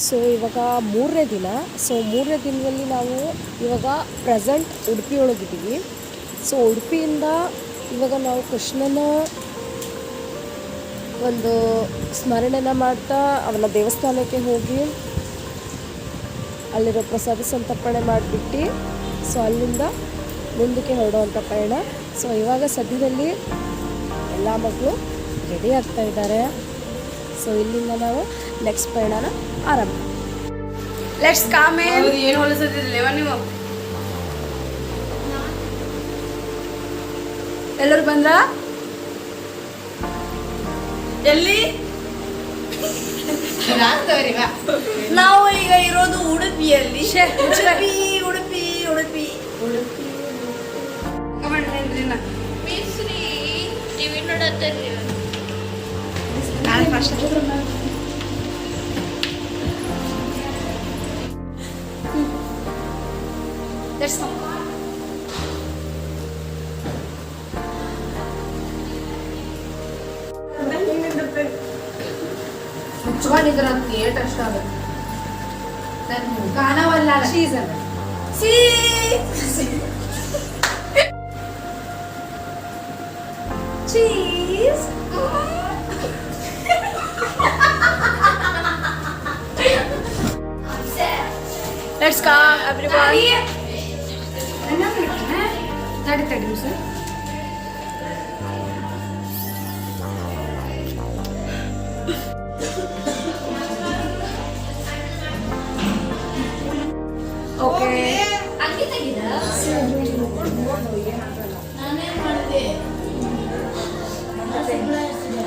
So ಇವಾಗ 3ನೇ ದಿನ. ಸೊ 3ನೇ ದಿನದಲ್ಲಿ ನಾವು ಇವಾಗ ಪ್ರೆಸೆಂಟ್ ಉಡುಪಿ ಒಳಗಿದ್ದೀವಿ. ಸೊ ಉಡುಪಿಯಿಂದ ಇವಾಗ ನಾವು ಕೃಷ್ಣನ ಒಂದು ಸ್ಮರಣೆನ ಮಾಡ್ತಾ ಅವನ ದೇವಸ್ಥಾನಕ್ಕೆ ಹೋಗಿ ಅಲ್ಲಿರೋ ಪ್ರಸಾದ ಸಂತರ್ಪಣೆ ಮಾಡಿಬಿಟ್ಟು ಸೊ ಅಲ್ಲಿಂದ ಮುಂದಕ್ಕೆ ಹೊರಡುವಂಥ ಪಯಣ. ಸೊ ಇವಾಗ ಸದ್ಯದಲ್ಲಿ ಎಲ್ಲ ಮಕ್ಕಳು ರೆಡಿ ಆಗ್ತಾ ಇದ್ದಾರೆ. ಸೊ ಇಲ್ಲಿಂದ ನಾವು ನೆಕ್ಸ್ಟ್ ಪಯಣನ ಆರಂಭ. Let's come in. ಏನು ಹೊಲಿಸದಿರಲಿಲ್ಲ ನೀವು ಎಲ್ಲರೂ ಬಂದ್ರ? ಎಲ್ಲಿ ನಾವು ಈಗ ಇರೋದು ಉಡುಪಿಯಲ್ಲಿ. ಉಡುಪಿ ಉಡುಪಿ ಉಡುಪಿ ಉಡುಪಿ ಟಿವಿ ನೋಡತ್ತೀರಿ ನಾನು ಫಸ್ಟ್ ಮುಚ್ಕೊಂಡಿದ್ರ ಥಿಯೇಟ್ ಅಷ್ಟ ಆಗುತ್ತೆ. ಕಾಣವಲ್ಲ season cheese. Let's come everyone. ತಡಿ ಸರ್. ಓಕೆ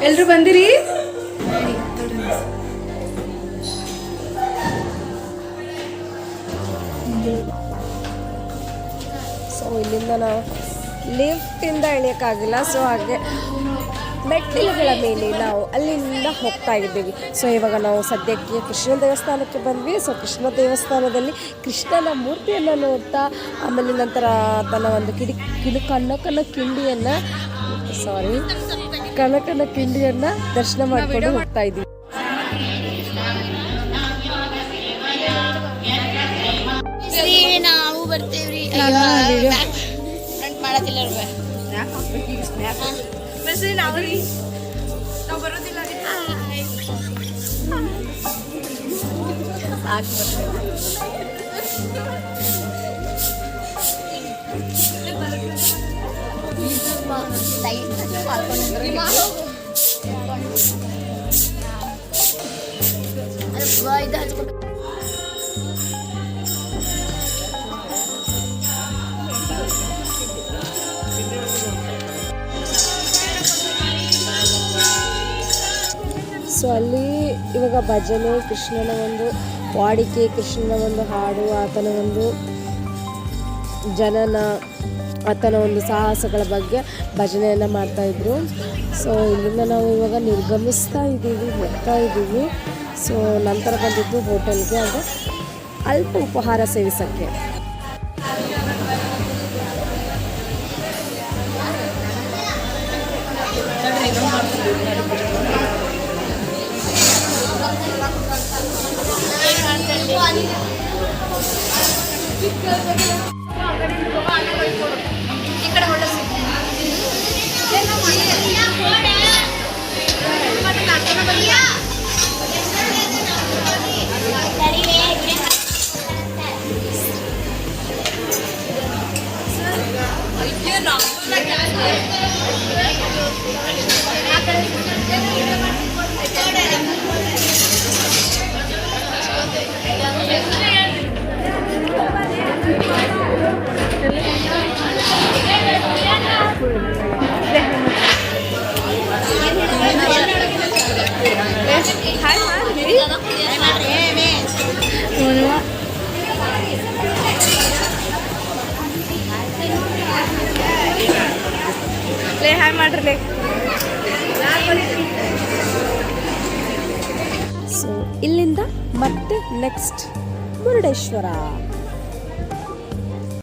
ಎಲ್ರು ಬಂದಿರಿ? ಸೊ ಇಲ್ಲಿಂದ ನಾವು ಲಿಫ್ಟಿಂದ ಇಳಿಯೋಕ್ಕಾಗಿಲ್ಲ. ಸೊ ಹಾಗೆ ಮೆಟ್ಟಿಲುಗಳ ಮೇಲೆ ನಾವು ಅಲ್ಲಿಂದ ಹೋಗ್ತಾ ಇದ್ದೀವಿ. ಸೊ ಇವಾಗ ನಾವು ಸದ್ಯಕ್ಕೆ ಕೃಷ್ಣ ದೇವಸ್ಥಾನಕ್ಕೆ ಬಂದ್ವಿ. ಸೊ ಕೃಷ್ಣ ದೇವಸ್ಥಾನದಲ್ಲಿ ಕೃಷ್ಣನ ಮೂರ್ತಿಯನ್ನು ನೋಡ್ತಾ ಆಮೇಲೆ ನಂತರ ತನ್ನ ಒಂದು ಕನಕನ ಕಿಂಡಿಯನ್ನು ದರ್ಶನ ಮಾಡಿಕೊಂಡು ಹೋಗ್ತಾ ಇದ್ದೀವಿ. ನಾವು ಬರ್ತೇವ್ರಿ. ಮಾಡತ್ತಿಲ್ಲ ನಾವು ಬರೋದಿಲ್ಲ. ಸೊ ಅಲ್ಲಿ ಇವಾಗ ಭಜನೆ, ಕೃಷ್ಣನ ಒಂದು ವಾಡಿಕೆ, ಕೃಷ್ಣನ ಒಂದು ಹಾಡು, ಆತನ ಒಂದು ಜನನ, ಆತನ ಒಂದು ಸಾಹಸಗಳ ಬಗ್ಗೆ ಭಜನೆಯನ್ನು ಮಾಡ್ತಾಯಿದ್ರು. ಸೊ ಇಲ್ಲಿಂದ ನಾವು ಇವಾಗ ಹೋಗ್ತಾ ಇದ್ದೀವಿ. ಸೊ ನಂತರ ಬಂದಿದ್ದು ಹೋಟೆಲ್ಗೆ, ಅಂದರೆ ಅಲ್ಪ ಉಪಹಾರ ಸೇವಿಸೋಕ್ಕೆ. ಹಾಯ್ ಮಾಡ್ರಲೇ. ಸೊ ಇಲ್ಲಿಂದ ಮತ್ತೆ ನೆಕ್ಸ್ಟ್ ಮುರುಡೇಶ್ವರ.